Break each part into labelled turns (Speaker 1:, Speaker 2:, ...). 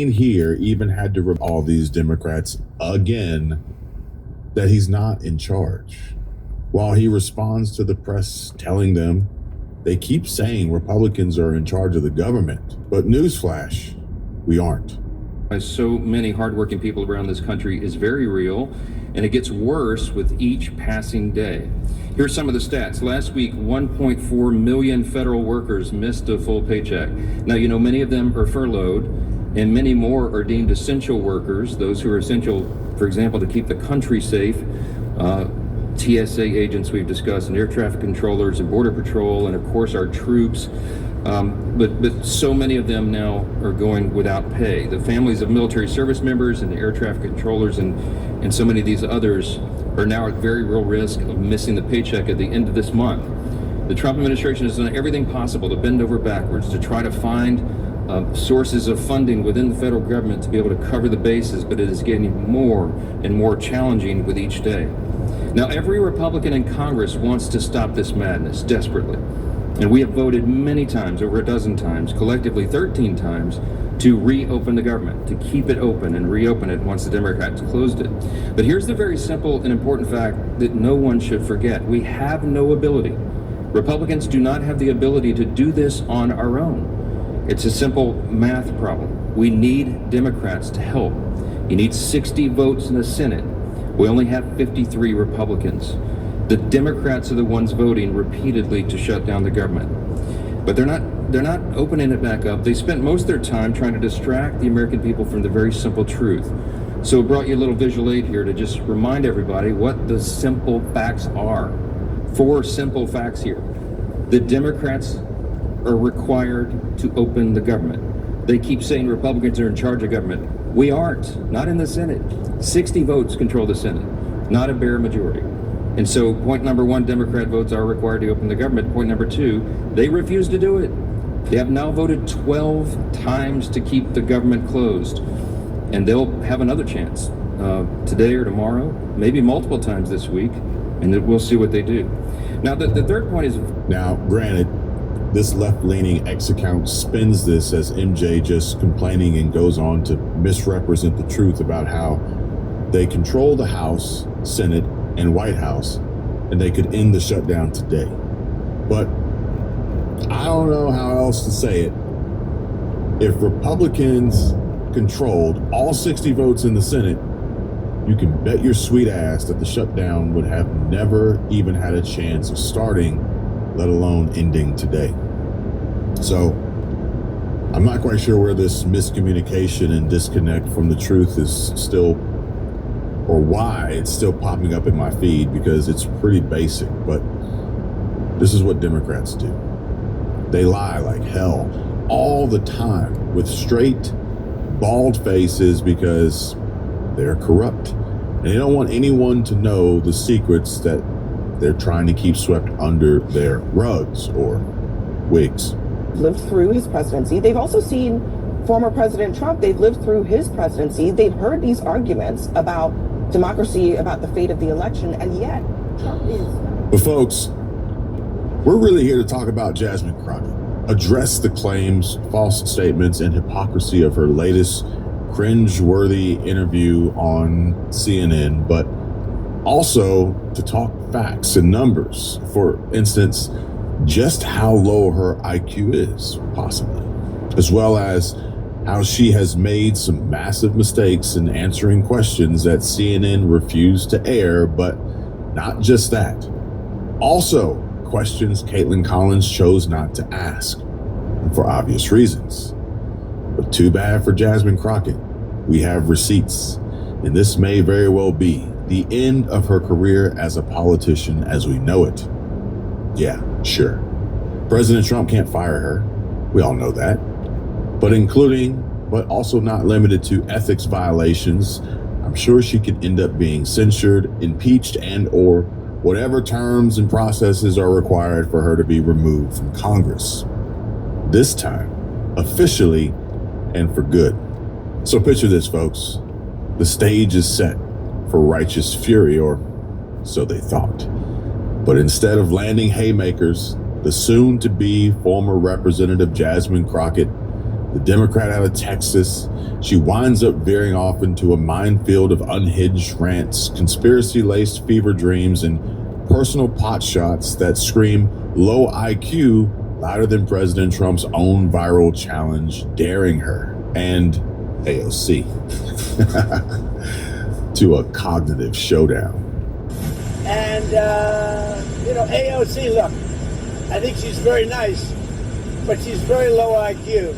Speaker 1: here even had to all these Democrats again that he's not in charge. While he responds to the press telling them they keep saying Republicans are in charge of the government, but newsflash, we aren't.
Speaker 2: By so many hardworking people around this country is very real, and it gets worse with each passing day. Here's some of the stats. Last week, 1.4 million federal workers missed a full paycheck. Now, you know, many of them are furloughed, and many more are deemed essential workers, those who are essential, for example, to keep the country safe. TSA agents we've discussed, and air traffic controllers and border patrol, and of course our troops. But so many of them now are going without pay. The families of military service members and the air traffic controllers and so many of these others are now at very real risk of missing the paycheck at the end of this month. The Trump administration has done everything possible to bend over backwards to try to find sources of funding within the federal government to be able to cover the bases, but it is getting more and more challenging with each day. Now, every Republican in Congress wants to stop this madness desperately. And we have voted many times, over a dozen times, collectively 13 times, to reopen the government, to keep it open and reopen it once the Democrats closed it. But here's the very simple and important fact that no one should forget. We have no ability. Republicans do not have the ability to do this on our own. It's a simple math problem. We need Democrats to help. You need 60 votes in the Senate. We only have 53 Republicans. The Democrats are the ones voting repeatedly to shut down the government. But they're not opening it back up. They spent most of their time trying to distract the American people from the very simple truth. So I brought you a little visual aid here to just remind everybody what the simple facts are. 4 simple facts here. The Democrats are required to open the government. They keep saying Republicans are in charge of government. We aren't, not in the Senate. 60 votes control the Senate, not a bare majority. And so point number 1, Democrat votes are required to open the government. Point number 2, they refuse to do it. They have now voted 12 times to keep the government closed. And they'll have another chance today or tomorrow, maybe multiple times this week, and then we'll see what they do. Now, the third point is...
Speaker 1: Now, granted, this left-leaning X account spins this as MJ just complaining and goes on to misrepresent the truth about how they control the House, Senate, and White House, and they could end the shutdown today. But I don't know how else to say it. If Republicans controlled all 60 votes in the Senate, you can bet your sweet ass that the shutdown would have never even had a chance of starting, let alone ending today. So I'm not quite sure where this miscommunication and disconnect from the truth is still, or why it's still popping up in my feed, because it's pretty basic. But this is what Democrats do. They lie like hell all the time with straight, bald faces because they're corrupt. And they don't want anyone to know the secrets that they're trying to keep swept under their rugs or wigs.
Speaker 3: Lived through his presidency. They've also seen former President Trump. They've lived through his presidency. They've heard these arguments about democracy, about the fate of the election, and yet Trump is...
Speaker 1: But folks, we're really here to talk about Jasmine Crockett, address the claims, false statements, and hypocrisy of her latest cringe-worthy interview on CNN, but also to talk facts and numbers. For instance, just how low her IQ is, possibly, as well as how she has made some massive mistakes in answering questions that CNN refused to air, but not just that. Also, questions Caitlin Collins chose not to ask, for obvious reasons. But too bad for Jasmine Crockett. We have receipts, and this may very well be the end of her career as a politician as we know it. Yeah, sure. President Trump can't fire her. We all know that. But also not limited to ethics violations, I'm sure she could end up being censured, impeached, and or whatever terms and processes are required for her to be removed from Congress. This time, officially and for good. So picture this, folks. The stage is set for righteous fury, or so they thought. But instead of landing haymakers, the soon-to-be former Representative Jasmine Crockett the Democrat out of Texas. She winds up veering off into a minefield of unhinged rants, conspiracy-laced fever dreams, and personal pot shots that scream low IQ louder than President Trump's own viral challenge, daring her and AOC to a cognitive showdown.
Speaker 4: And, AOC, look, I think she's very nice, but she's very low IQ.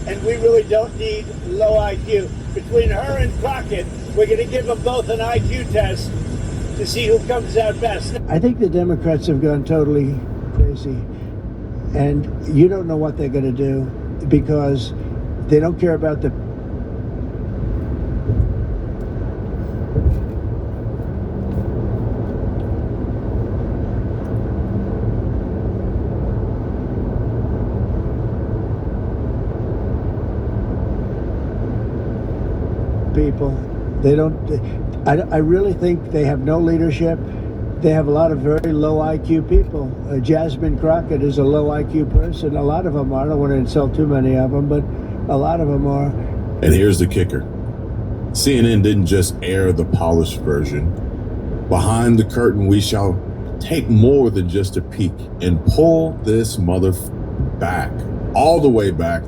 Speaker 4: And we really don't need low IQ. Between her and Crockett, we're going to give them both an IQ test to see who comes out best.
Speaker 5: I think the Democrats have gone totally crazy. And you don't know what they're going to do because they don't care about the people. They don't. I really think they have no leadership. They have a lot of very low IQ people. Jasmine Crockett is a low IQ person. A lot of them are. I don't want to insult too many of them, but a lot of them are.
Speaker 1: And here's the kicker. CNN didn't just air the polished version. Behind the curtain, we shall take more than just a peek and pull this back, all the way back,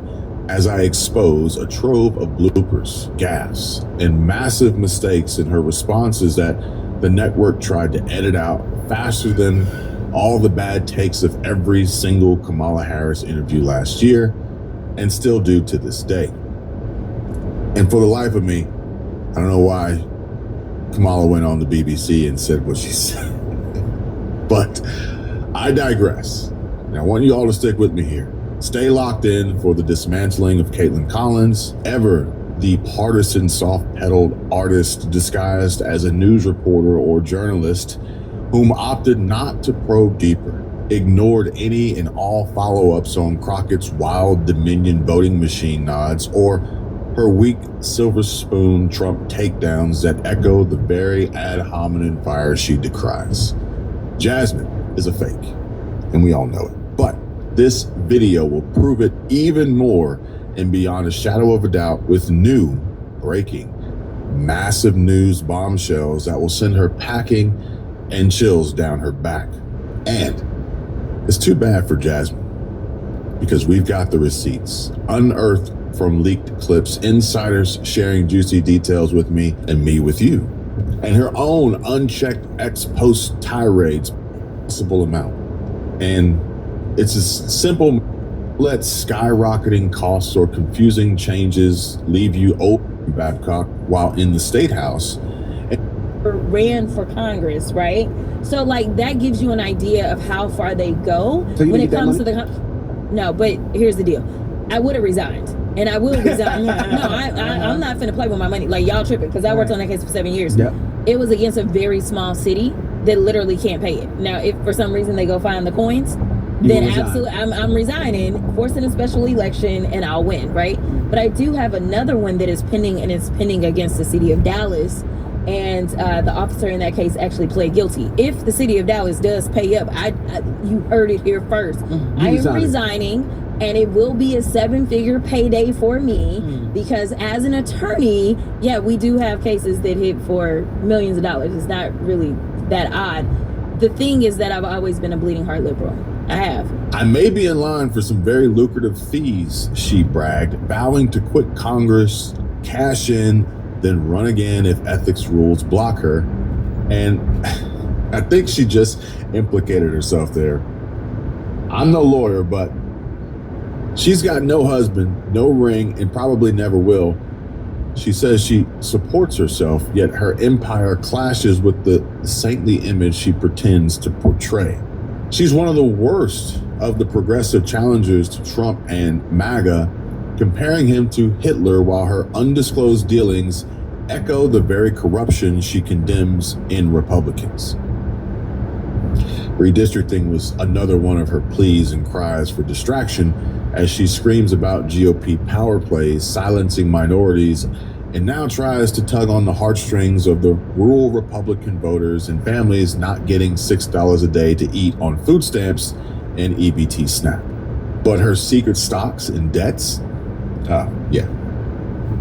Speaker 1: as I expose a trove of bloopers, gaffes, and massive mistakes in her responses that the network tried to edit out faster than all the bad takes of every single Kamala Harris interview last year, and still do to this day. And for the life of me, I don't know why Kamala went on the BBC and said what she said. But I digress. And I want you all to stick with me here. Stay locked in for the dismantling of Caitlin Collins, ever the partisan soft-pedaled artist disguised as a news reporter or journalist whom opted not to probe deeper, ignored any and all follow-ups on Crockett's wild Dominion voting machine nods, or her weak silver spoon Trump takedowns that echo the very ad hominem fire she decries. Jasmine is a fake, and we all know it. But this video will prove it even more and beyond a shadow of a doubt with new, breaking, massive news bombshells that will send her packing and chills down her back. And it's too bad for Jasmine, because we've got the receipts, unearthed from leaked clips, insiders sharing juicy details with me and me with you, and her own unchecked ex-post tirades, possible amount. And it's as simple, let skyrocketing costs or confusing changes leave you open, Babcock, while in the State House.
Speaker 6: Ran for Congress, right? So like that gives you an idea of how far they go when it comes to the no, but here's the deal. I would have resigned, and I will resign. I'm not finna play with my money. Like, y'all tripping, because I worked on that case for 7 years. Yep. It was against a very small city that literally can't pay it. Now, if for some reason they go find the coins, then absolutely, I'm resigning, forcing a special election, and I'll win, right? But I do have another one that is pending, and it's pending against the city of Dallas. And the officer in that case actually pled guilty. If the city of Dallas does pay up, you heard it here first. I am resigning, and it will be a 7-figure payday for me because as an attorney, yeah, we do have cases that hit for millions of dollars. It's not really that odd. The thing is that I've always been a bleeding heart liberal. I have.
Speaker 1: I may be in line for some very lucrative fees, she bragged, vowing to quit Congress, cash in, then run again if ethics rules block her. And I think she just implicated herself there. I'm no lawyer, but she's got no husband, no ring, and probably never will. She says she supports herself, yet her empire clashes with the saintly image she pretends to portray. She's one of the worst of the progressive challengers to Trump and MAGA, comparing him to Hitler while her undisclosed dealings echo the very corruption she condemns in Republicans. Redistricting was another one of her pleas and cries for distraction as she screams about GOP power plays, silencing minorities, and now tries to tug on the heartstrings of the rural Republican voters and families not getting $6 a day to eat on food stamps and EBT SNAP. But her secret stocks and debts, Yeah.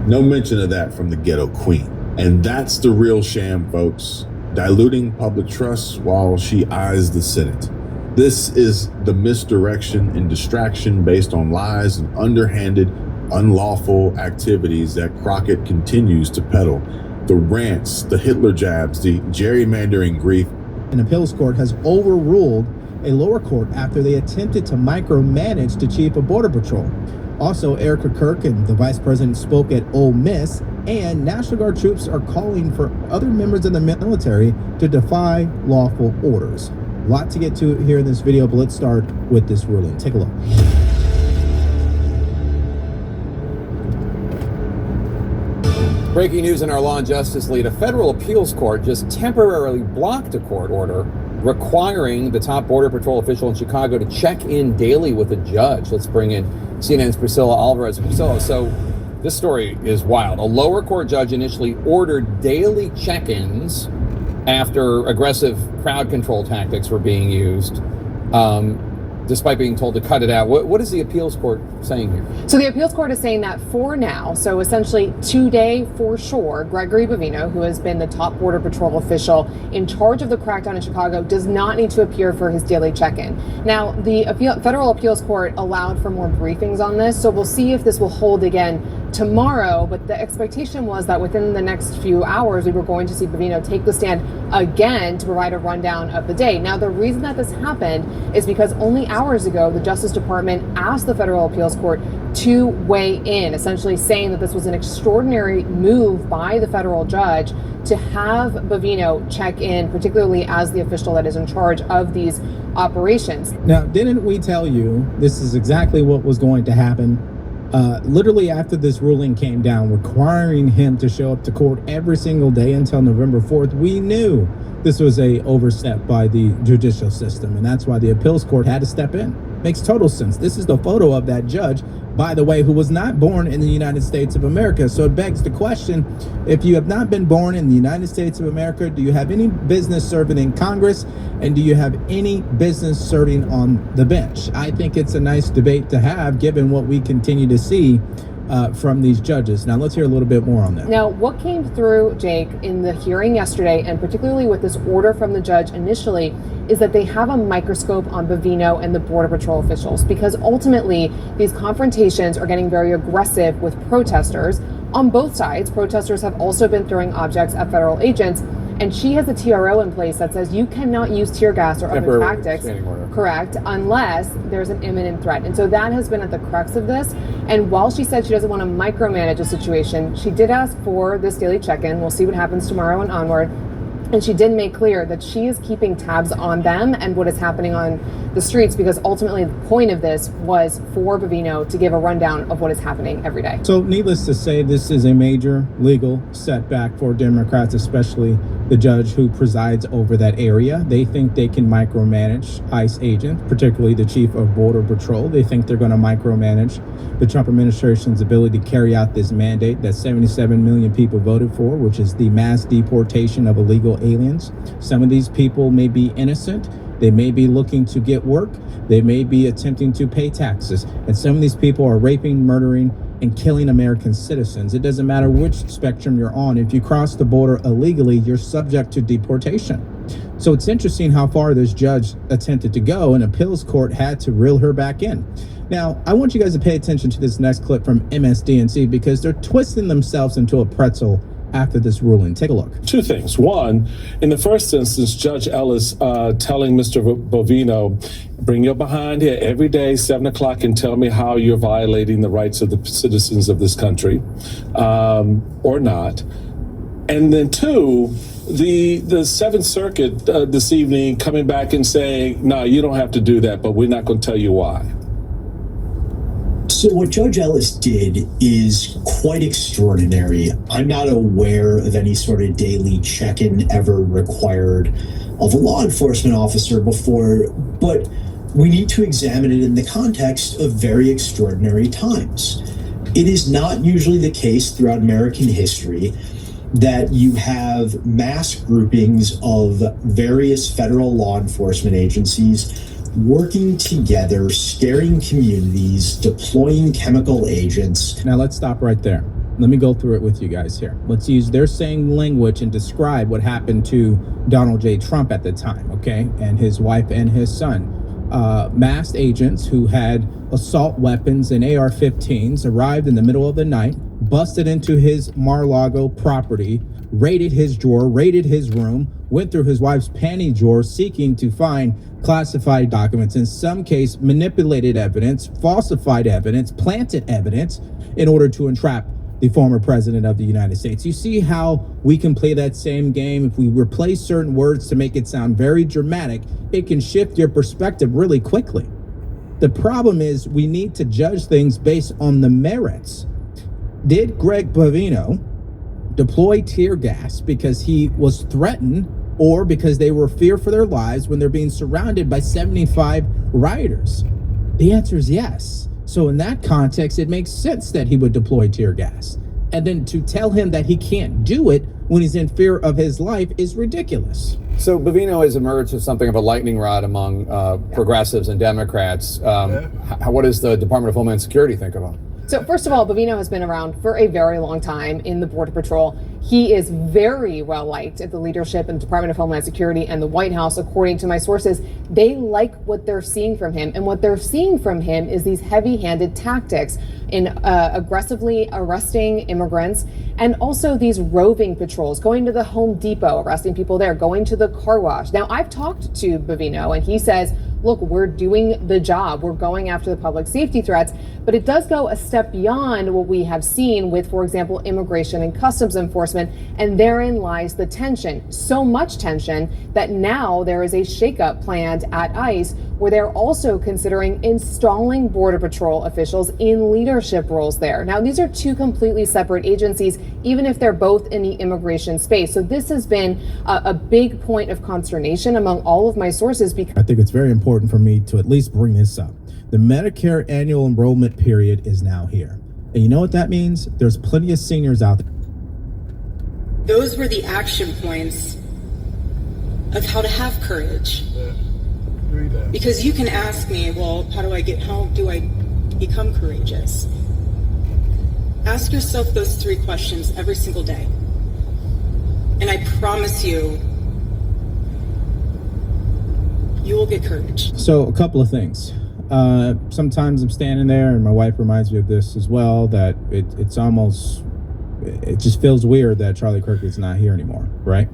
Speaker 1: No mention of that from the ghetto queen. And that's the real sham, folks. Diluting public trust while she eyes the Senate. This is the misdirection and distraction based on lies and underhanded, unlawful activities that Crockett continues to peddle. The rants, the Hitler jabs, the gerrymandering grief.
Speaker 7: An appeals court has overruled a lower court after they attempted to micromanage the chief of Border Patrol. Also, Erica Kirk, the vice president, spoke at Ole Miss, and National Guard troops are calling for other members of the military to defy lawful orders. A lot to get to here in this video, but let's start with this ruling. Take a look.
Speaker 8: Breaking news in our Law and Justice lead, a federal appeals court just temporarily blocked a court order requiring the top Border Patrol official in Chicago to check in daily with a judge. Let's bring in CNN's Priscilla Alvarez. Priscilla, so this story is wild. A lower court judge initially ordered daily check-ins after aggressive crowd control tactics were being used, despite being told to cut it out. What is the appeals court saying here?
Speaker 9: So the appeals court is saying that for now, so essentially today for sure, Gregory Bovino, who has been the top Border Patrol official in charge of the crackdown in Chicago, does not need to appear for his daily check-in. Now, the federal appeals court allowed for more briefings on this, so we'll see if this will hold again tomorrow, but the expectation was that within the next few hours, we were going to see Bovino take the stand again to provide a rundown of the day. Now, the reason that this happened is because only hours ago, the Justice Department asked the federal appeals court to weigh in, essentially saying that this was an extraordinary move by the federal judge to have Bovino check in, particularly as the official that is in charge of these operations.
Speaker 7: Now, didn't we tell you this is exactly what was going to happen? Literally after this ruling came down, requiring him to show up to court every single day until November 4th, we knew this was a overstep by the judicial system, and that's why the appeals court had to step in. Makes total sense. This is the photo of that judge, by the way, who was not born in the United States of America. So it begs the question, if you have not been born in the United States of America, do you have any business serving in Congress? And do you have any business serving on the bench? I think it's a nice debate to have, given what we continue to see from these judges. Now, let's hear a little bit more on that.
Speaker 9: Now, what came through, Jake, in the hearing yesterday, and particularly with this order from the judge initially, is that they have a microscope on Bovino and the Border Patrol officials, because ultimately these confrontations are getting very aggressive with protesters on both sides. Protesters have also been throwing objects at federal agents, and she has a TRO in place that says you cannot use tear gas or other tactics, correct, unless there's an imminent threat. And so that has been at the crux of this. And while she said she doesn't want to micromanage a situation, she did ask for this daily check-in. We'll see what happens tomorrow and onward. And she did make clear that she is keeping tabs on them and what is happening on the streets, because ultimately the point of this was for Bovino to give a rundown of what is happening every day.
Speaker 7: So needless to say, this is a major legal setback for Democrats, especially the judge who presides over that area. They think they can micromanage ICE agents, particularly the chief of Border Patrol. They think they're going to micromanage the Trump administration's ability to carry out this mandate that 77 million people voted for, which is the mass deportation of illegal aliens. Some of these people may be innocent. They may be looking to get work. They may be attempting to pay taxes. And some of these people are raping, murdering, and killing American citizens. It doesn't matter which spectrum you're on. If you cross the border illegally, you're subject to deportation. So it's interesting how far this judge attempted to go, and appeals court had to reel her back in. Now, I want you guys to pay attention to this next clip from MSDNC, because they're twisting themselves into a pretzel after this ruling. Take a look.
Speaker 10: Two things. One, in the first instance, Judge Ellis telling Mr. Bovino, bring your behind here every day, 7 o'clock, and tell me how you're violating the rights of the citizens of this country, or not. And then two, the Seventh Circuit this evening coming back and saying, no, you don't have to do that, but we're not going to tell you why.
Speaker 11: So what Judge Ellis did is quite extraordinary. I'm not aware of any sort of daily check-in ever required of a law enforcement officer before, but we need to examine it in the context of very extraordinary times. It is not usually the case throughout American history that you have mass groupings of various federal law enforcement agencies working together, scaring communities, deploying chemical agents.
Speaker 7: Now let's stop right there. Let me go through it with you guys here. Let's use their same language and describe what happened to Donald J. Trump at the time, okay? And his wife and his son. Masked agents who had assault weapons and AR-15s arrived in the middle of the night, busted into his Mar-a-Lago property, raided his drawer, raided his room, went through his wife's panty drawer seeking to find classified documents, in some case manipulated evidence, falsified evidence, planted evidence in order to entrap the former president of the United States. You see how we can play that same game? If we replace certain words to make it sound very dramatic, it can shift your perspective really quickly. The problem is we need to judge things based on the merits. Did Greg Bovino deploy tear gas because he was threatened or because they were fear for their lives when they're being surrounded by 75 rioters? The answer is yes. So in that context, it makes sense that he would deploy tear gas. And then to tell him that he can't do it when he's in fear of his life is ridiculous.
Speaker 8: So Bovino has emerged as something of a lightning rod among progressives and Democrats. What does the Department of Homeland Security think of him?
Speaker 9: So first of all, Bovino has been around for a very long time in the Border Patrol. He is very well liked at the leadership in the Department of Homeland Security and the White House, according to my sources. They like what they're seeing from him. And what they're seeing from him is these heavy-handed tactics in aggressively arresting immigrants, and also these roving patrols, going to the Home Depot, arresting people there, going to the car wash. Now, I've talked to Bovino, and he says, look, we're doing the job. We're going after the public safety threats. But it does go a step beyond what we have seen with, for example, immigration and customs enforcement. And therein lies the tension. So much tension that now there is a shakeup planned at ICE, where they're also considering installing Border Patrol officials in leadership roles there. Now, these are two completely separate agencies, even if they're both in the immigration space. So this has been a big point of consternation among all of my sources. Because
Speaker 7: I think it's very important for me to at least bring this up. The Medicare annual enrollment period is now here. And you know what that means? There's plenty of seniors out there.
Speaker 12: Those were the action points of how to have courage. Because you can ask me, well, how do I become courageous? Ask yourself those three questions every single day. And I promise you, you will get courage.
Speaker 7: So a couple of things. Sometimes I'm standing there and my wife reminds me of this as well, that it just feels weird that Charlie Kirk is not here anymore, right?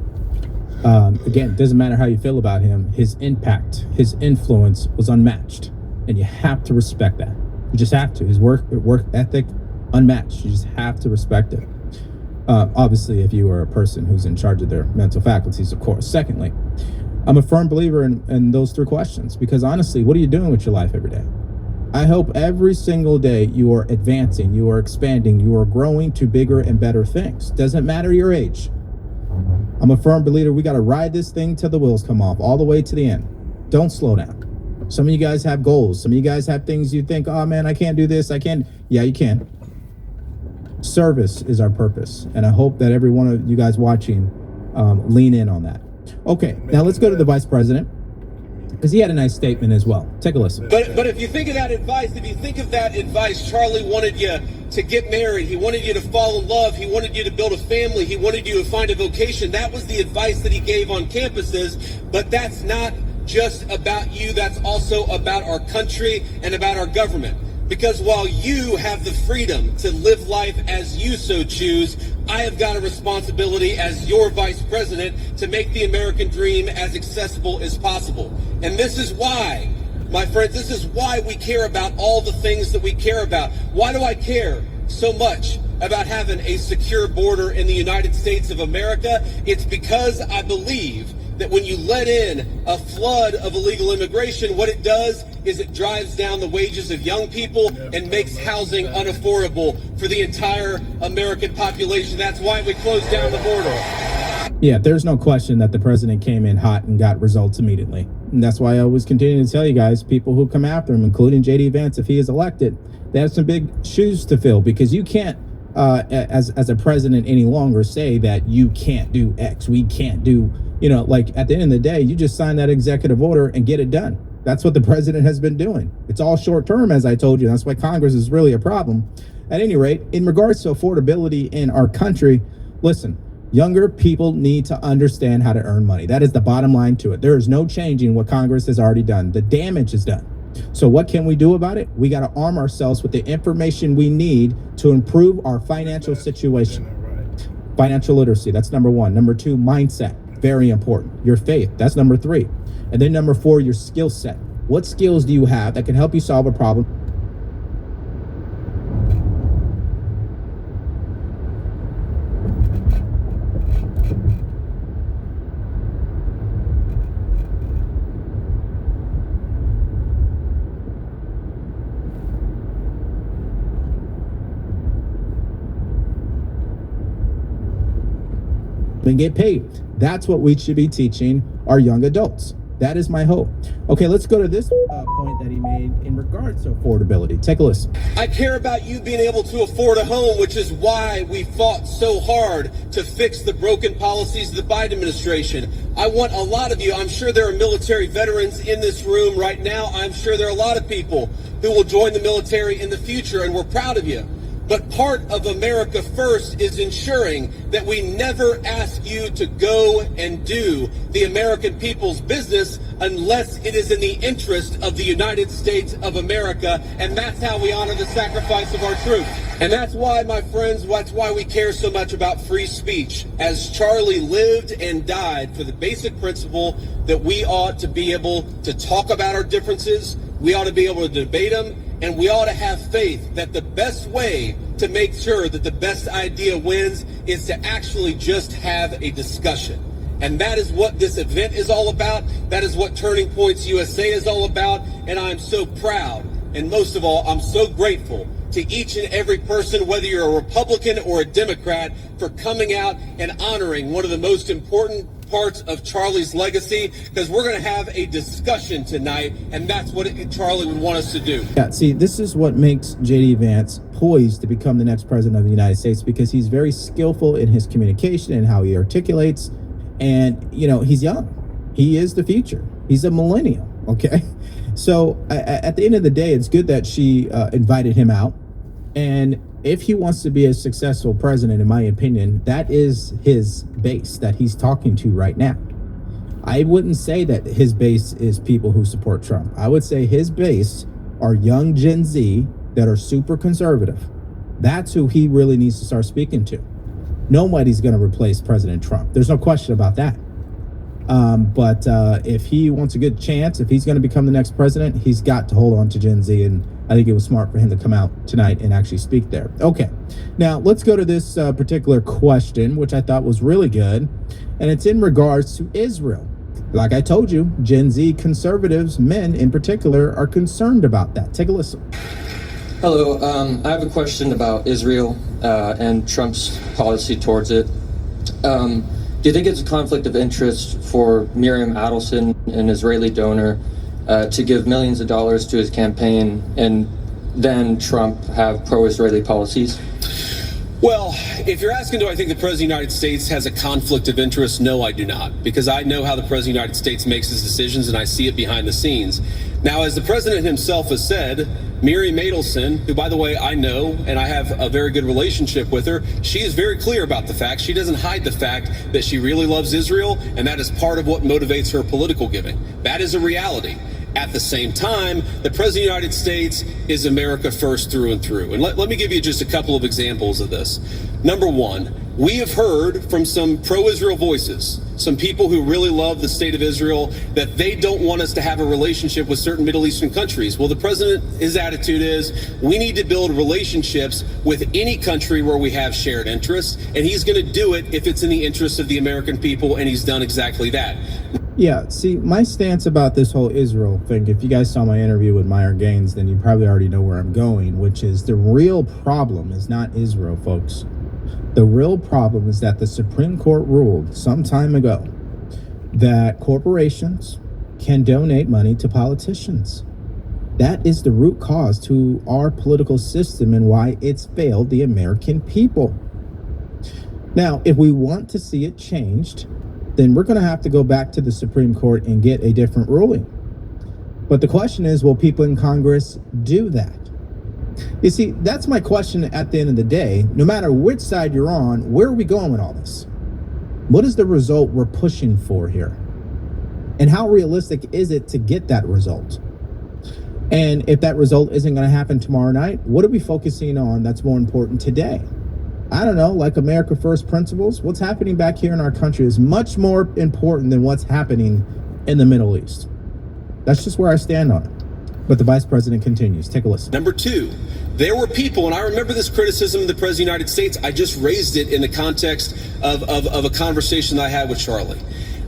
Speaker 7: Again, it doesn't matter how you feel about him. His impact, his influence was unmatched, and you have to respect that. You just have to. His work ethic, unmatched. You just have to respect it. Obviously, if you are a person who's in charge of their mental faculties, of course. Secondly, I'm a firm believer in those three questions, because honestly, what are you doing with your life every day? I hope every single day you are advancing, you are expanding, you are growing to bigger and better things. Doesn't matter your age. I'm a firm believer we got to ride this thing till the wheels come off, all the way to the end. Don't slow down. Some of you guys have goals. Some of you guys have things you think, oh man, I can't do this. I can't. Yeah, you can. Service is our purpose. And I hope that every one of you guys watching lean in on that. Okay, now let's go to the vice president, because he had a nice statement as well. Take a listen.
Speaker 13: But if you think of that advice, Charlie wanted you to get married. He wanted you to fall in love. He wanted you to build a family. He wanted you to find a vocation. That was the advice that he gave on campuses. But that's not just about you. That's also about our country and about our government. Because while you have the freedom to live life as you so choose, I have got a responsibility as your vice president to make the American dream as accessible as possible. And this is why, my friends, this is why we care about all the things that we care about. Why do I care so much about having a secure border in the United States of America? It's because I believe that when you let in a flood of illegal immigration, what it does is it drives down the wages of young people and makes housing unaffordable for the entire American population. That's why we closed down the border.
Speaker 7: Yeah, there's no question that the president came in hot and got results immediately. And that's why I always continue to tell you guys, people who come after him, including J.D. Vance, if he is elected, they have some big shoes to fill, because you can't, as a president any longer, say that you can't do X, we can't do, like at the end of the day, you just sign that executive order and get it done. That's what the president has been doing. It's all short term, as I told you. That's why Congress is really a problem. At any rate, in regards to affordability in our country, listen, younger people need to understand how to earn money. That is the bottom line to it. There is no changing what Congress has already done. The damage is done. So what can we do about it? We got to arm ourselves with the information we need to improve our financial situation. Financial literacy, that's number one. Number two, mindset, very important. Your faith, that's number three. And then number four, your skill set. What skills do you have that can help you solve a problem? And get paid. That's what we should be teaching our young adults. That is my hope. Okay, let's go to this point that he made in regards to affordability. Take a listen.
Speaker 13: I care about you being able to afford a home, which is why we fought so hard to fix the broken policies of the Biden administration. I want a lot of you, I'm sure there are military veterans in this room right now. I'm sure there are a lot of people who will join the military in the future, and we're proud of you. But part of America First is ensuring that we never ask you to go and do the American people's business unless it is in the interest of the United States of America. And that's how we honor the sacrifice of our troops. And that's why, my friends, that's why we care so much about free speech. As Charlie lived and died for the basic principle that we ought to be able to talk about our differences, we ought to be able to debate them, and we ought to have faith that the best way to make sure that the best idea wins is to actually just have a discussion. And that is what this event is all about. That is what Turning Points USA is all about. And I'm so proud. And most of all, I'm so grateful to each and every person, whether you're a Republican or a Democrat, for coming out and honoring one of the most important parts of Charlie's legacy, because we're going to have a discussion tonight, and that's what Charlie would want us to do.
Speaker 7: Yeah, see, this is what makes J.D. Vance poised to become the next president of the United States, because he's very skillful in his communication and how he articulates, and, you know, he's young. He is the future. He's a millennial, okay? So at the end of the day, it's good that she invited him out, and if he wants to be a successful president, in my opinion, that is his base that he's talking to right now. I wouldn't say that his base is people who support Trump. I would say his base are young Gen Z that are super conservative. That's who he really needs to start speaking to. Nobody's going to replace President Trump. There's no question about that. But if he wants a good chance, if he's going to become the next president, he's got to hold on to Gen Z. And I think it was smart for him to come out tonight and actually speak there. Okay, now let's go to this particular question, which I thought was really good. And it's in regards to Israel. Like I told you, Gen Z conservatives, men in particular, are concerned about that. Take a listen.
Speaker 14: Hello, I have a question about Israel and Trump's policy towards it. Do you think it's a conflict of interest for Miriam Adelson, an Israeli donor, to give millions of dollars to his campaign and then Trump have pro-Israeli policies?
Speaker 13: Well, if you're asking, do I think the President of the United States has a conflict of interest? No, I do not, because I know how the President of the United States makes his decisions and I see it behind the scenes. Now, as the President himself has said, Miriam Adelson, who, by the way, I know and I have a very good relationship with her, she is very clear about the fact. She doesn't hide the fact that she really loves Israel, and that is part of what motivates her political giving. That is a reality. At the same time, the President of the United States is America first through and through. And let me give you just a couple of examples of this. Number one, we have heard from some pro-Israel voices, some people who really love the state of Israel, that they don't want us to have a relationship with certain Middle Eastern countries. Well, the president, his attitude is we need to build relationships with any country where we have shared interests, and he's going to do it if it's in the interest of the American people, and he's done exactly that.
Speaker 7: Yeah, see, my stance about this whole Israel thing, if you guys saw my interview with Meyer Gaines, then you probably already know where I'm going, which is the real problem is not Israel, folks. The real problem is that the Supreme Court ruled some time ago that corporations can donate money to politicians. That is the root cause to our political system and why it's failed the American people. Now, if we want to see it changed, then we're going to have to go back to the Supreme Court and get a different ruling. But the question is, will people in Congress do that? You see, that's my question at the end of the day. No matter which side you're on, where are we going with all this? What is the result we're pushing for here? And how realistic is it to get that result? And if that result isn't going to happen tomorrow night, what are we focusing on that's more important today? I don't know, like America First principles. What's happening back here in our country is much more important than what's happening in the Middle East. That's just where I stand on it. But the vice president continues. Take a listen.
Speaker 13: Number two, there were people, and I remember this criticism of the President of the United States. I just raised it in the context of a conversation that I had with Charlie.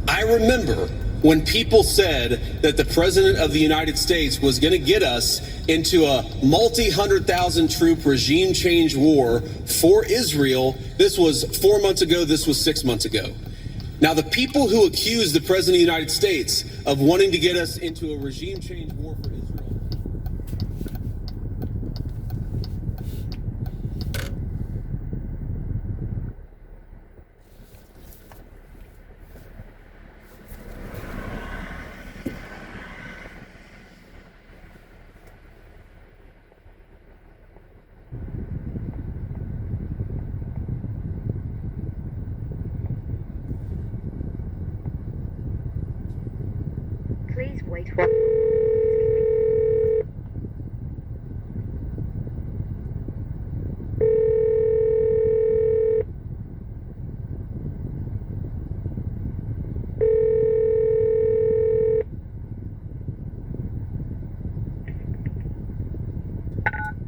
Speaker 13: I remember when people said that the President of the United States was going to get us into a multi-100,000 troop regime change war for Israel. This was 4 months ago. This was 6 months ago. Now, the people who accused the President of the United States of wanting to get us into a regime change war for Israel.
Speaker 15: Please wait for...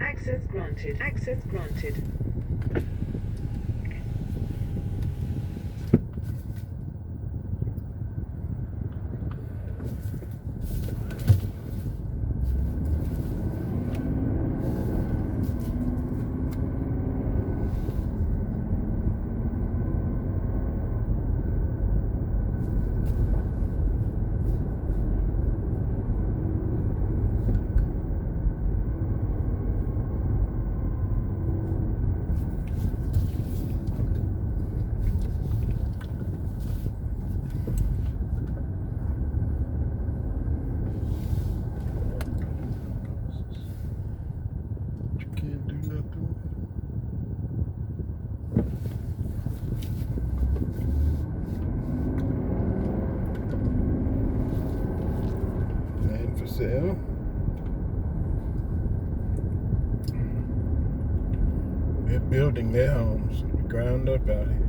Speaker 15: Access granted. Access granted.
Speaker 16: sale. They're building their homes from the ground up out here.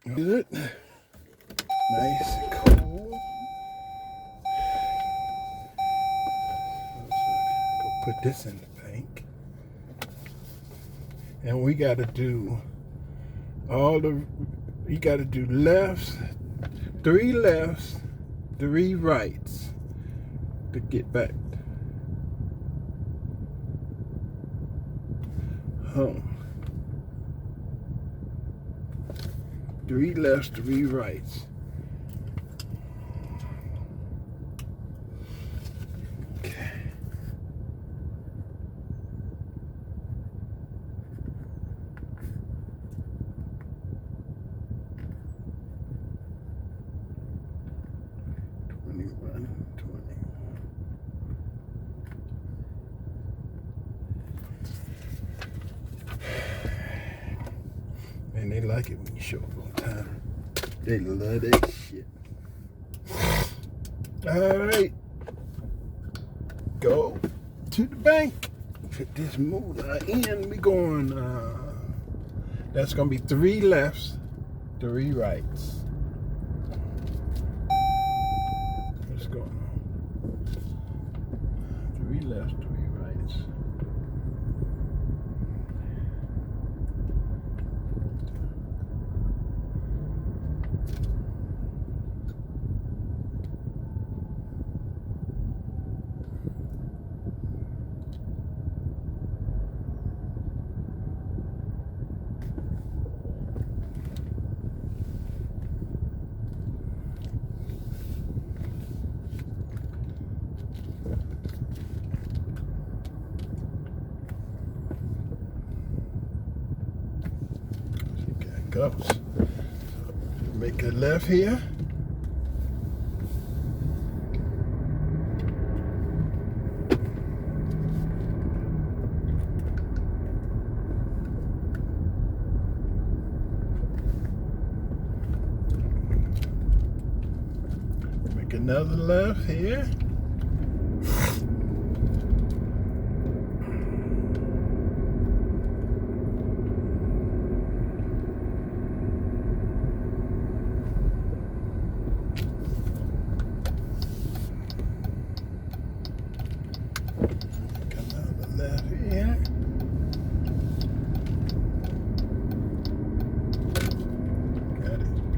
Speaker 16: Good. Nice and cold. Go put this in the bank. And we got to do you got to do lefts, 3 lefts, 3 rights to get back home. 3 lefts, 3 rights. Okay. And they like it when you show up on time. They love that shit. All right. Go to the bank. Put this moolah in. We going, that's going to be 3 lefts, 3 rights. What's going on? 3 lefts, 3 rights. Goes. Make a left here. Make another left here.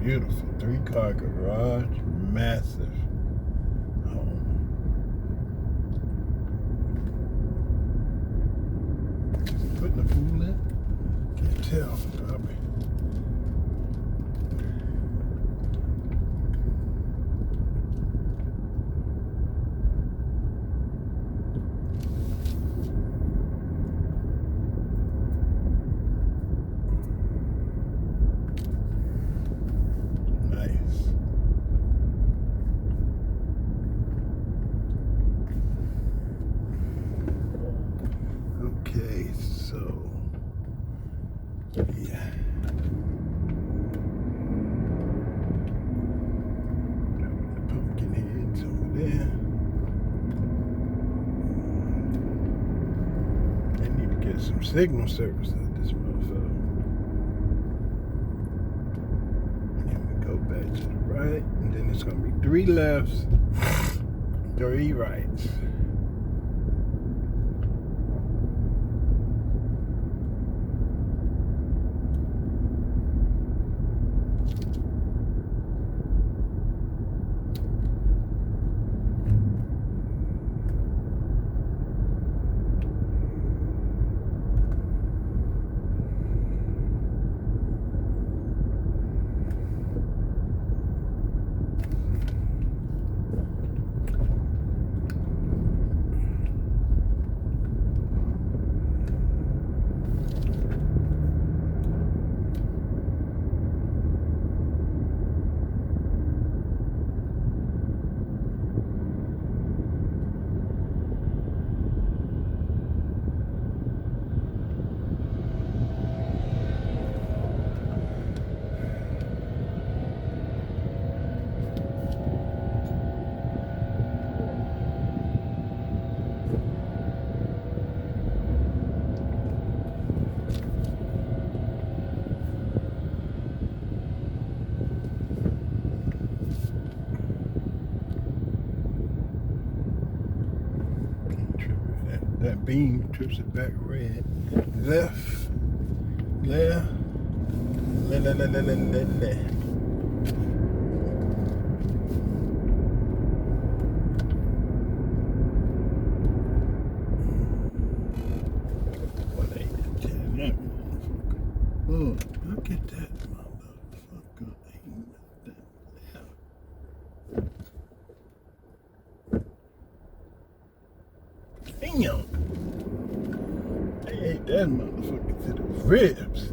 Speaker 16: Beautiful 3-car garage, massive home. Putting the pool in? Can't tell, probably. Okay, so yeah. The pumpkin heads over there. I need to get some signal service out this motherfucker. And we go back to the right, and then it's gonna be 3 lefts, 3 rights. That beam trips it back red. Left. Left. Left. Oh, look at that motherfucker. Damn. They ate that motherfucker to the ribs.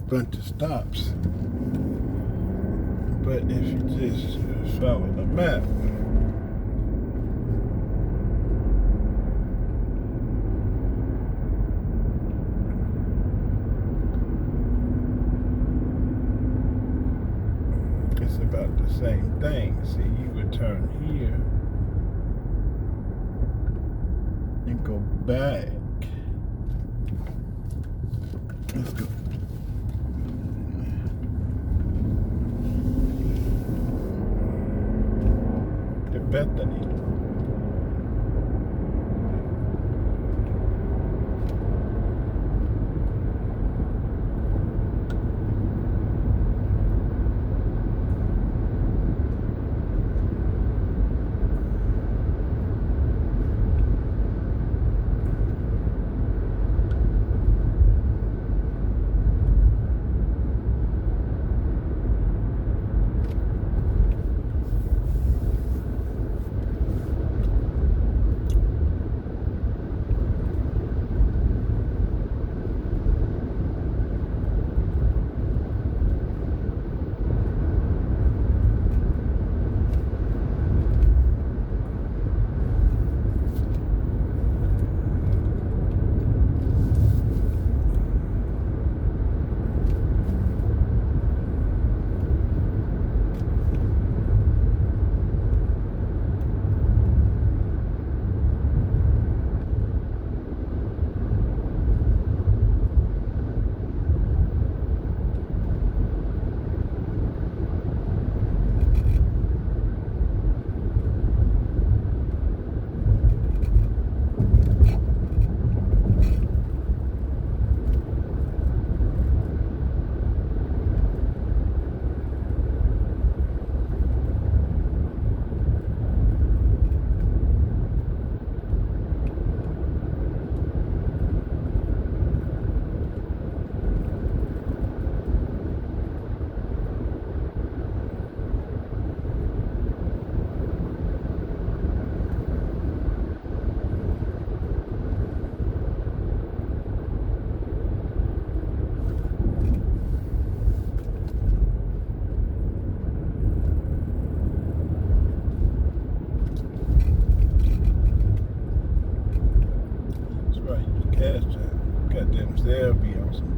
Speaker 16: Bunch of stops, but if you just follow the map, it's about the same thing. See, you would turn here and go back. Let's go. Bethany.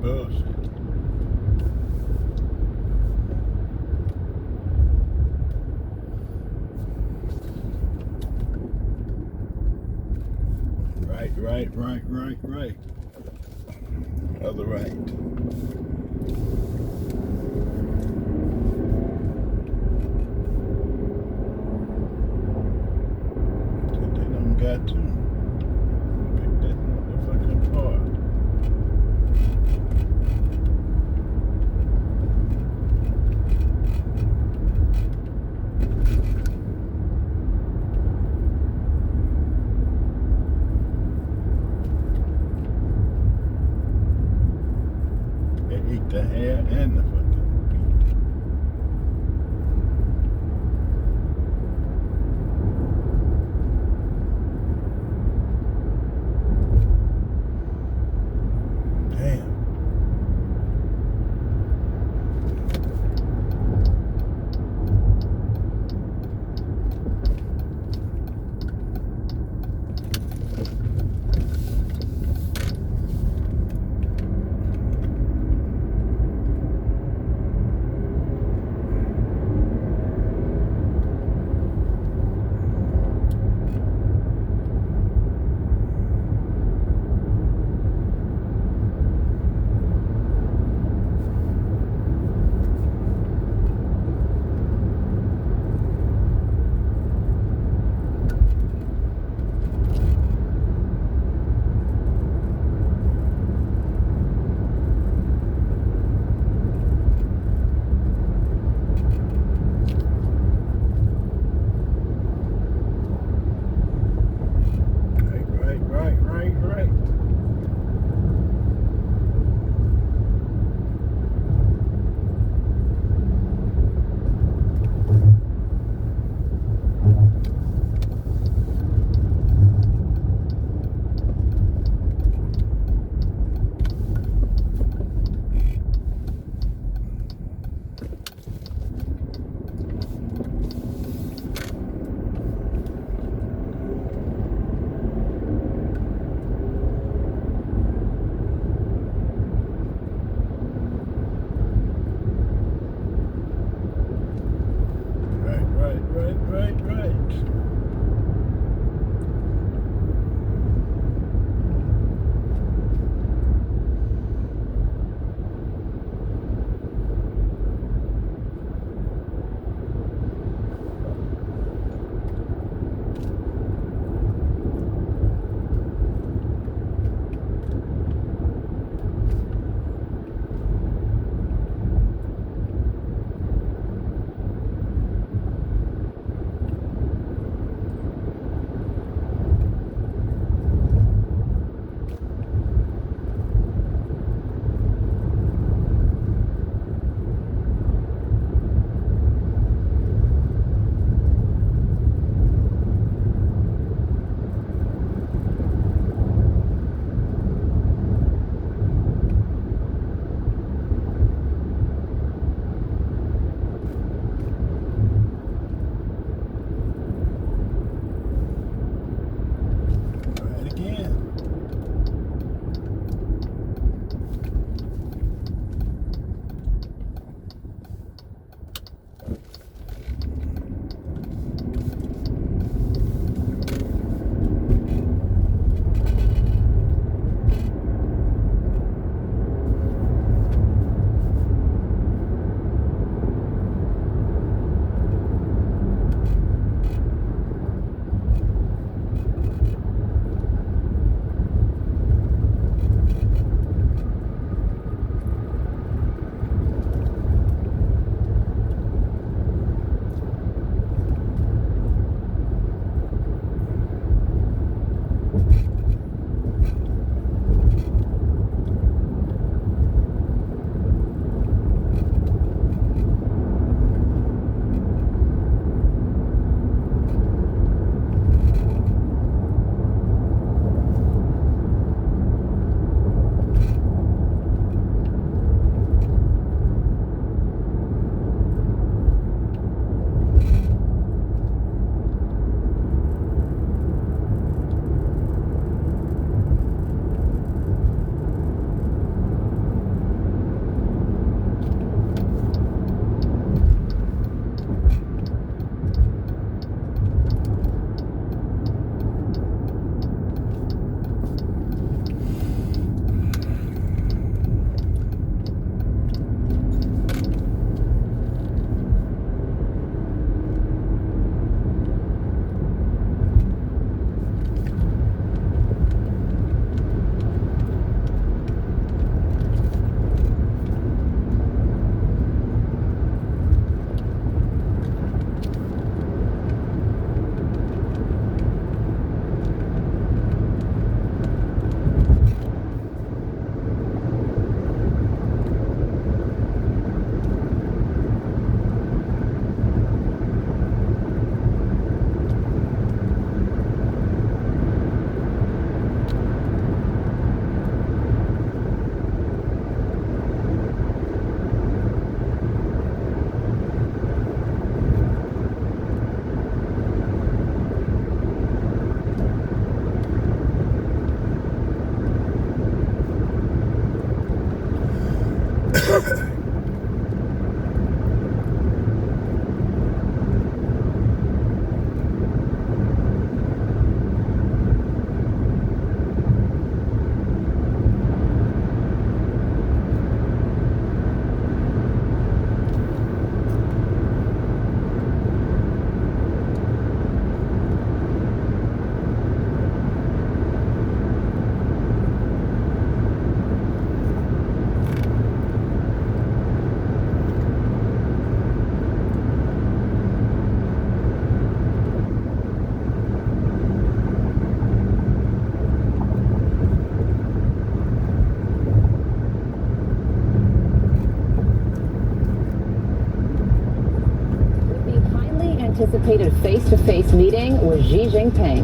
Speaker 16: bullshit. Right. Other right. They don't got to pick that motherfucker apart. The hair and the fucking feet. Damn.
Speaker 17: Anticipated face-to-face meeting with Xi Jinping.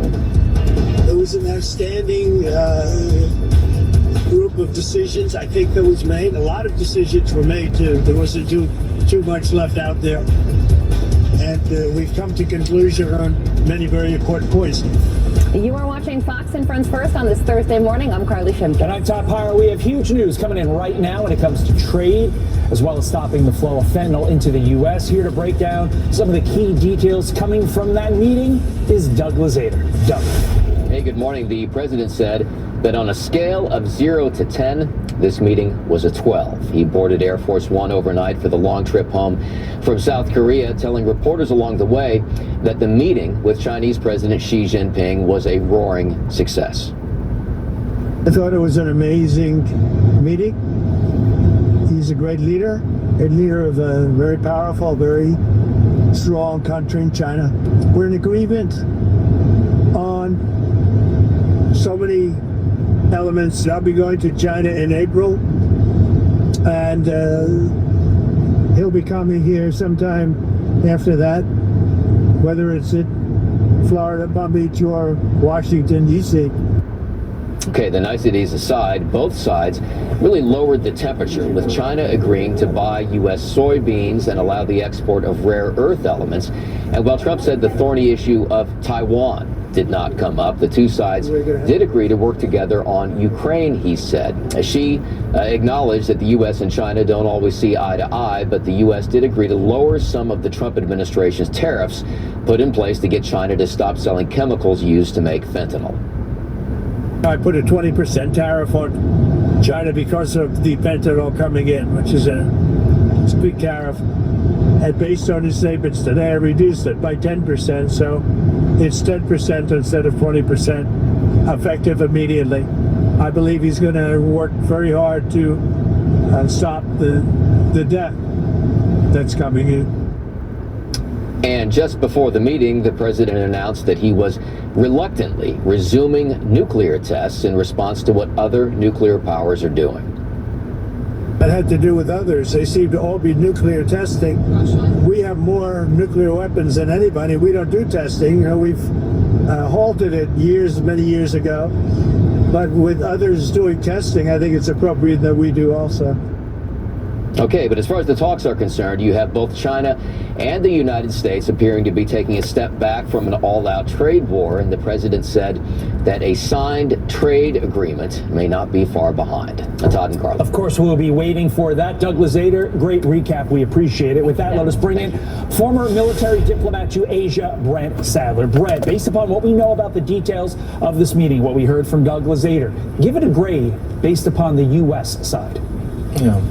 Speaker 5: It was an outstanding group of decisions. I think that was made. A lot of decisions were made too. There wasn't too much left out there, and we've come to conclusion on many very important points.
Speaker 17: You are watching Fox and Friends First on this Thursday morning. I'm Carly Shimkin.
Speaker 18: And I'm Todd Pyre. We have huge news coming in right now when it comes to trade, as well as stopping the flow of fentanyl into the U.S. Here to break down some of the key details coming from that meeting is Doug Luzader. Doug.
Speaker 19: Hey, good morning. The president said that on a scale of 0 to 10, this meeting was a 12. He boarded Air Force One overnight for the long trip home from South Korea, telling reporters along the way that the meeting with Chinese President Xi Jinping was a roaring success.
Speaker 5: I thought it was an amazing meeting. He's a great leader of a very powerful, very strong country in China. We're in agreement on so many elements. I'll be going to China in April, and he'll be coming here sometime after that, whether it's at Florida, Palm Beach, or Washington, D.C.
Speaker 19: Okay, the niceties aside, both sides really lowered the temperature, with China agreeing to buy U.S. soybeans and allow the export of rare earth elements. And while Trump said the thorny issue of Taiwan did not come up, the two sides did agree to work together on Ukraine, he said. Xi acknowledged that the U.S. and China don't always see eye to eye, but the U.S. did agree to lower some of the Trump administration's tariffs put in place to get China to stop selling chemicals used to make fentanyl.
Speaker 5: I put a 20% tariff on China because of the fentanyl coming in, which is a big tariff. And based on his statements today, I reduced it by 10%, so it's 10% instead of 20%, effective immediately. I believe he's going to work very hard to stop the debt that's coming in.
Speaker 19: And just before the meeting, the president announced that he was reluctantly resuming nuclear tests in response to what other nuclear powers are doing.
Speaker 5: That had to do with others. They seem to all be nuclear testing. We have more nuclear weapons than anybody. We don't do testing. You know, we've halted it many years ago. But with others doing testing, I think it's appropriate that we do also.
Speaker 19: Okay, but as far as the talks are concerned, you have both China and the United States appearing to be taking a step back from an all-out trade war, and the president said that a signed trade agreement may not be far behind. Todd and Carla.
Speaker 18: Of course, we'll be waiting for that. Doug Luzader, great recap. We appreciate it. With that, let us bring in former military diplomat to Asia, Brent Sadler. Brent, based upon what we know about the details of this meeting, what we heard from Doug Luzader, give it a grade based upon the U.S. side.
Speaker 20: Yeah.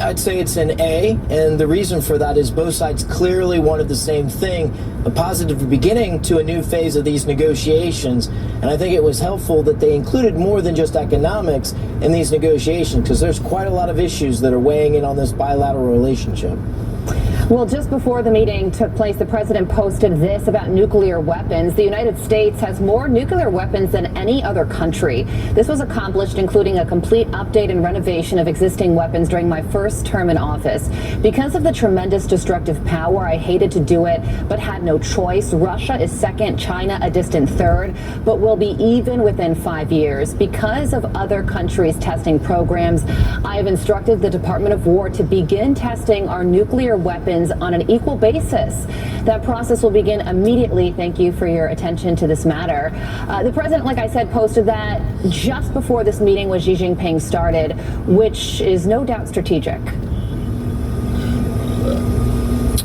Speaker 20: I'd say it's an A, and the reason for that is both sides clearly wanted the same thing, a positive beginning to a new phase of these negotiations. And I think it was helpful that they included more than just economics in these negotiations, because there's quite a lot of issues that are weighing in on this bilateral relationship.
Speaker 17: Well, just before the meeting took place, the president posted this about nuclear weapons. The United States has more nuclear weapons than any other country. This was accomplished including a complete update and renovation of existing weapons during my first term in office. Because of the tremendous destructive power, I hated to do it, but had no choice. Russia is second, China a distant third, but will be even within 5 years. Because of other countries' testing programs, I have instructed the Department of War to begin testing our nuclear weapons weapons on an equal basis. That process will begin immediately. Thank you for your attention to this matter. The president, like I said, posted that just before this meeting with Xi Jinping started, which is no doubt strategic.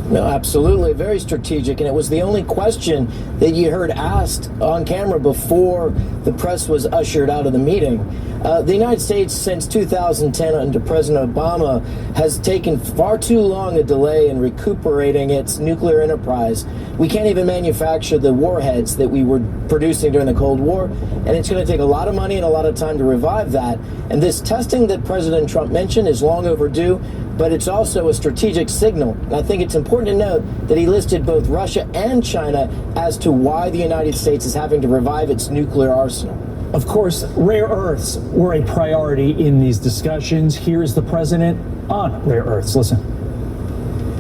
Speaker 20: No, absolutely. Very strategic. And it was the only question that you heard asked on camera before the press was ushered out of the meeting. The United States, since 2010 under President Obama, has taken far too long a delay in recuperating its nuclear enterprise. We can't even manufacture the warheads that we were producing during the Cold War, and it's going to take a lot of money and a lot of time to revive that. And this testing that President Trump mentioned is long overdue, but it's also a strategic signal. And I think it's important to note that he listed both Russia and China as to why the United States is having to revive its nuclear arsenal.
Speaker 18: Of course, rare earths were a priority in these discussions. Here's the president on rare earths. Listen.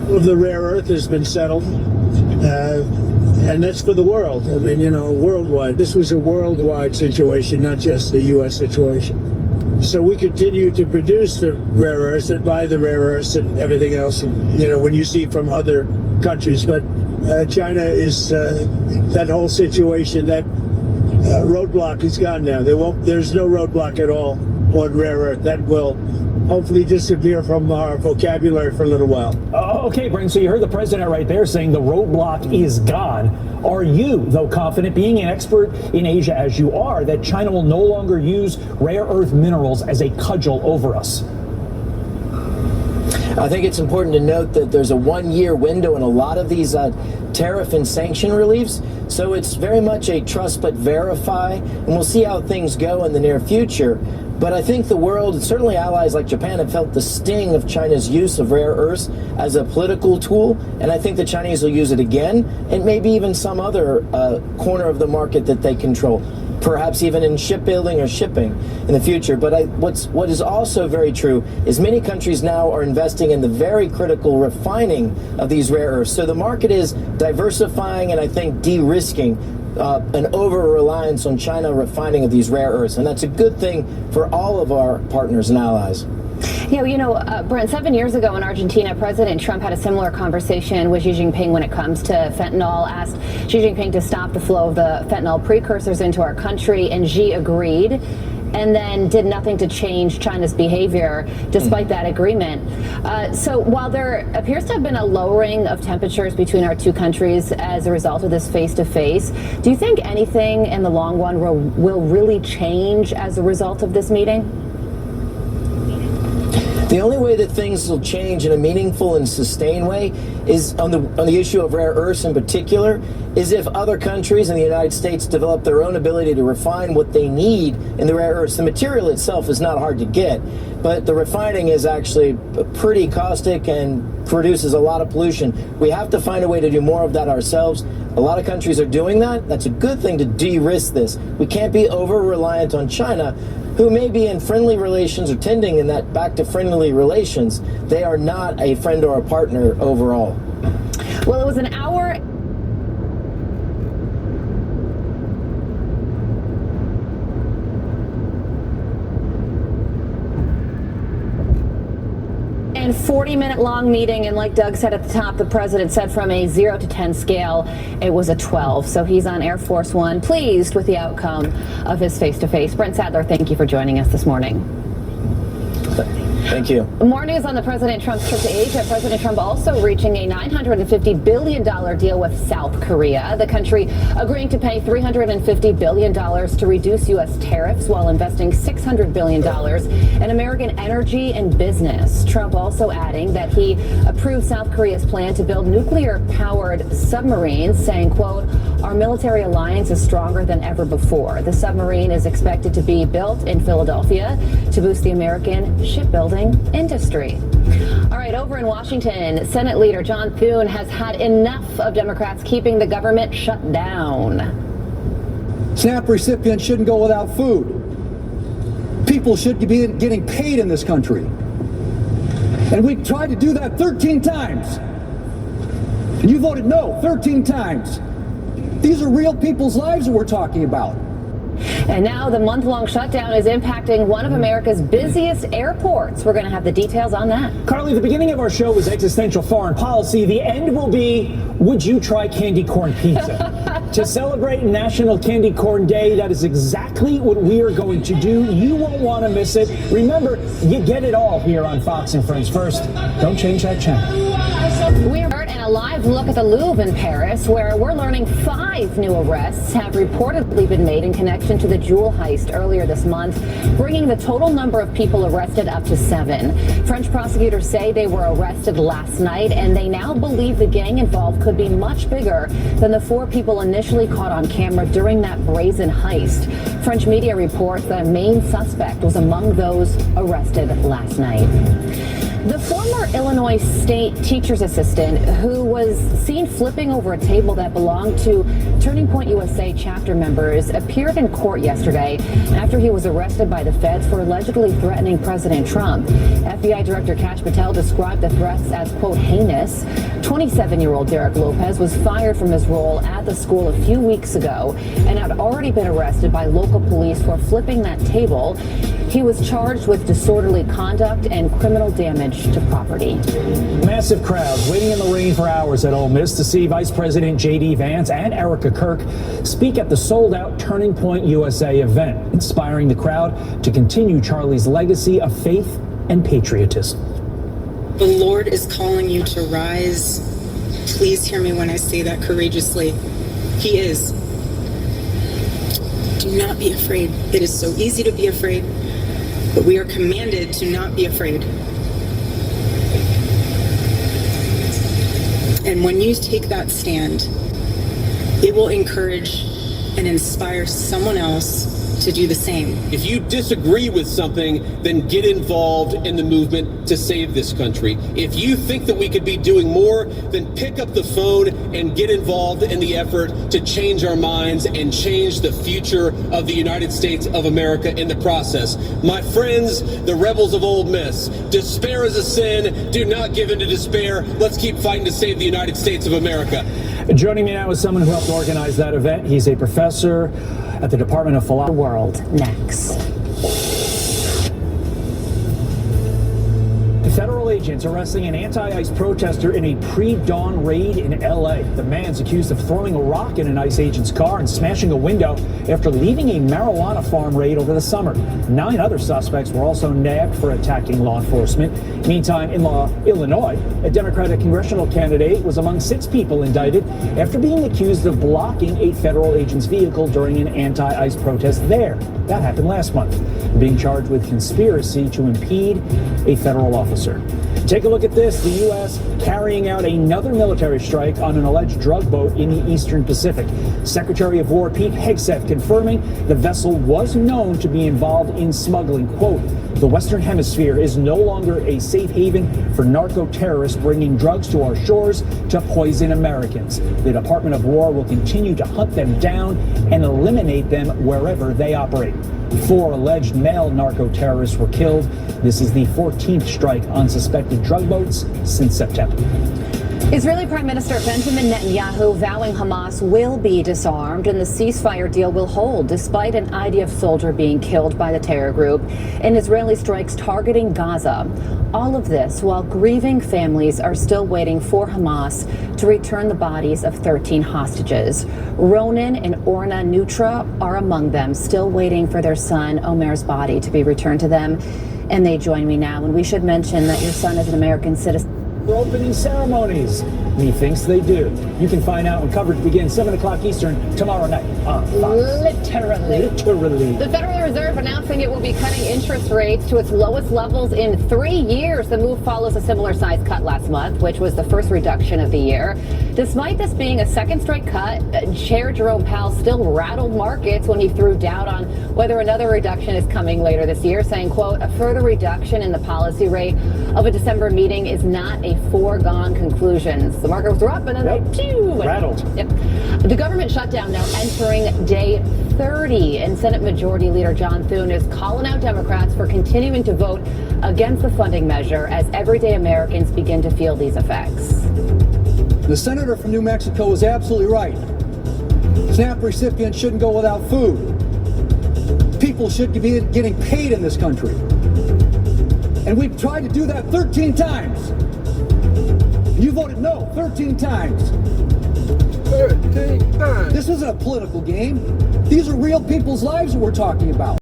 Speaker 5: Well, the rare earth has been settled, and that's for the world. I mean, worldwide. This was a worldwide situation, not just a U.S. situation. So we continue to produce the rare earths and buy the rare earths and everything else, when you see from other countries. But China is, that whole situation, that roadblock is gone now. There's no roadblock at all on rare earth. That will hopefully disappear from our vocabulary for a little while.
Speaker 18: Okay, Brent, so you heard the president right there saying the roadblock is gone. Are you, though, confident, being an expert in Asia as you are, that China will no longer use rare earth minerals as a cudgel over us?
Speaker 20: I think it's important to note that there's a 1-year window in a lot of these tariff and sanction reliefs. So it's very much a trust but verify, and we'll see how things go in the near future. But I think the world, certainly allies like Japan, have felt the sting of China's use of rare earths as a political tool, and I think the Chinese will use it again, and maybe even some other corner of the market that they control, perhaps even in shipbuilding or shipping in the future. But what is also very true is many countries now are investing in the very critical refining of these rare earths. So the market is diversifying and I think de-risking an over-reliance on China refining of these rare earths. And that's a good thing for all of our partners and allies.
Speaker 17: Yeah, Brent, 7 years ago in Argentina, President Trump had a similar conversation with Xi Jinping when it comes to fentanyl, asked Xi Jinping to stop the flow of the fentanyl precursors into our country, and Xi agreed, and then did nothing to change China's behavior despite that agreement. So while there appears to have been a lowering of temperatures between our two countries as a result of this face-to-face, do you think anything in the long run will really change as a result of this meeting?
Speaker 20: The only way that things will change in a meaningful and sustained way is on the issue of rare earths in particular, is if other countries and the United States develop their own ability to refine what they need in the rare earths. The material itself is not hard to get, but the refining is actually pretty caustic and produces a lot of pollution. We have to find a way to do more of that ourselves. A lot of countries are doing that. That's a good thing to de-risk this. We can't be over-reliant on China, who may be in friendly relations or tending in that back to friendly relations. They are not a friend or a partner overall.
Speaker 17: Well, it was an hour and 40-minute long meeting, and like Doug said at the top, the president said from a 0 to 10 scale, it was a 12. So he's on Air Force One, pleased with the outcome of his face-to-face. Brent Sadler, thank you for joining us this morning.
Speaker 20: Thank you.
Speaker 17: More news on the President Trump's trip to Asia. President Trump also reaching a $950 billion deal with South Korea. The country agreeing to pay $350 billion to reduce U.S. tariffs while investing $600 billion in American energy and business. Trump also adding that he approved South Korea's plan to build nuclear-powered submarines, saying, quote, "Our military alliance is stronger than ever before." The submarine is expected to be built in Philadelphia to boost the American shipbuilding industry. All right, over in Washington, Senate Leader John Thune has had enough of Democrats keeping the government shut down.
Speaker 21: SNAP recipients shouldn't go without food. People should be getting paid in this country. And we tried to do that 13 times. And you voted no 13 times. These are real people's lives that we're talking about.
Speaker 17: And now the month-long shutdown is impacting one of America's busiest airports. We're going to have the details on that.
Speaker 18: Carly, the beginning of our show was existential foreign policy. The end will be, would you try candy corn pizza? To celebrate National Candy Corn Day, that is exactly what we are going to do. You won't want to miss it. Remember, you get it all here on Fox and Friends. First, don't change that channel.
Speaker 17: We are in a live look at the Louvre in Paris, where we're learning 5 new arrests have reportedly been made in connection to the jewel heist earlier this month, bringing the total number of people arrested up to 7. French prosecutors say they were arrested last night, and they now believe the gang involved could be much bigger than the 4 people initially caught on camera during that brazen heist. French media reports that a main suspect was among those arrested last night. The former Illinois State teacher's assistant who was seen flipping over a table that belonged to Turning Point USA chapter members appeared in court yesterday after he was arrested by the feds for allegedly threatening President Trump. FBI Director Kash Patel described the threats as, quote, heinous. 27-year-old Derek Lopez was fired from his role at the school a few weeks ago and had already been arrested by local police for flipping that table. He was charged with disorderly conduct and criminal damage to property.
Speaker 18: Massive crowds waiting in the rain for hours at Ole Miss to see Vice President J.D. Vance and Erica Kirk speak at the sold-out Turning Point USA event, inspiring the crowd to continue Charlie's legacy of faith and patriotism.
Speaker 12: The Lord is calling you to rise. Please hear me when I say that courageously. He is. Do not be afraid. It is so easy to be afraid, but we are commanded to not be afraid. And when you take that stand, it will encourage and inspire someone else to do the same.
Speaker 13: If you disagree with something, then get involved in the movement to save this country. If you think that we could be doing more, then pick up the phone and get involved in the effort to change our minds and change the future of the United States of America in the process. My friends, the rebels of Ole Miss, despair is a sin. Do not give in to despair. Let's keep fighting to save the United States of America.
Speaker 18: Joining me now is someone who helped organize that event. He's a professor at the Department of Philosophy.
Speaker 17: World next.
Speaker 18: Federal agents arresting an anti-ICE protester in a pre-dawn raid in L.A. The man's accused of throwing a rock in an ICE agent's car and smashing a window after leaving a marijuana farm raid over the summer. 9 other suspects were also nabbed for attacking law enforcement. Meantime, in Illinois, a Democratic congressional candidate was among 6 people indicted after being accused of blocking a federal agent's vehicle during an anti-ICE protest there. That happened last month, being charged with conspiracy to impede a federal officer. Take a look at this. The U.S. carrying out another military strike on an alleged drug boat in the Eastern Pacific. Secretary of War Pete Hegseth confirming the vessel was known to be involved in smuggling. Quote, the Western Hemisphere is no longer a safe haven for narco-terrorists bringing drugs to our shores to poison Americans. The Department of War will continue to hunt them down and eliminate them wherever they operate. 4 alleged male narco-terrorists were killed. This is the 14th strike on suspected drug boats since September.
Speaker 17: Israeli Prime Minister Benjamin Netanyahu vowing Hamas will be disarmed and the ceasefire deal will hold despite an IDF soldier being killed by the terror group and Israeli strikes targeting Gaza. All of this while grieving families are still waiting for Hamas to return the bodies of 13 hostages. Ronan and Orna Nutra are among them, still waiting for their son Omer's body to be returned to them. And they join me now. And we should mention that your son is an American citizen.
Speaker 18: Opening ceremonies. He thinks they do. You can find out when coverage begins 7 o'clock Eastern tomorrow night on Fox. Literally.
Speaker 17: The Federal Reserve announcing it will be cutting interest rates to its lowest levels in 3 years. The move follows a similar size cut last month, which was the first reduction of the year. Despite this being a second straight cut, Chair Jerome Powell still rattled markets when he threw doubt on whether another reduction is coming later this year, saying, quote, a further reduction in the policy rate of a December meeting is not a foregone conclusion. The markets were up and then they
Speaker 18: rattled.
Speaker 17: Yep. The government shutdown now entering day 30, and Senate Majority Leader John Thune is calling out Democrats for continuing to vote against the funding measure as everyday Americans begin to feel these effects.
Speaker 21: The senator from New Mexico is absolutely right. SNAP recipients shouldn't go without food. People should be getting paid in this country. And we've tried to do that 13 times. You voted no 13 times.
Speaker 16: 13 times.
Speaker 21: This isn't a political game. These are real people's lives that we're talking about.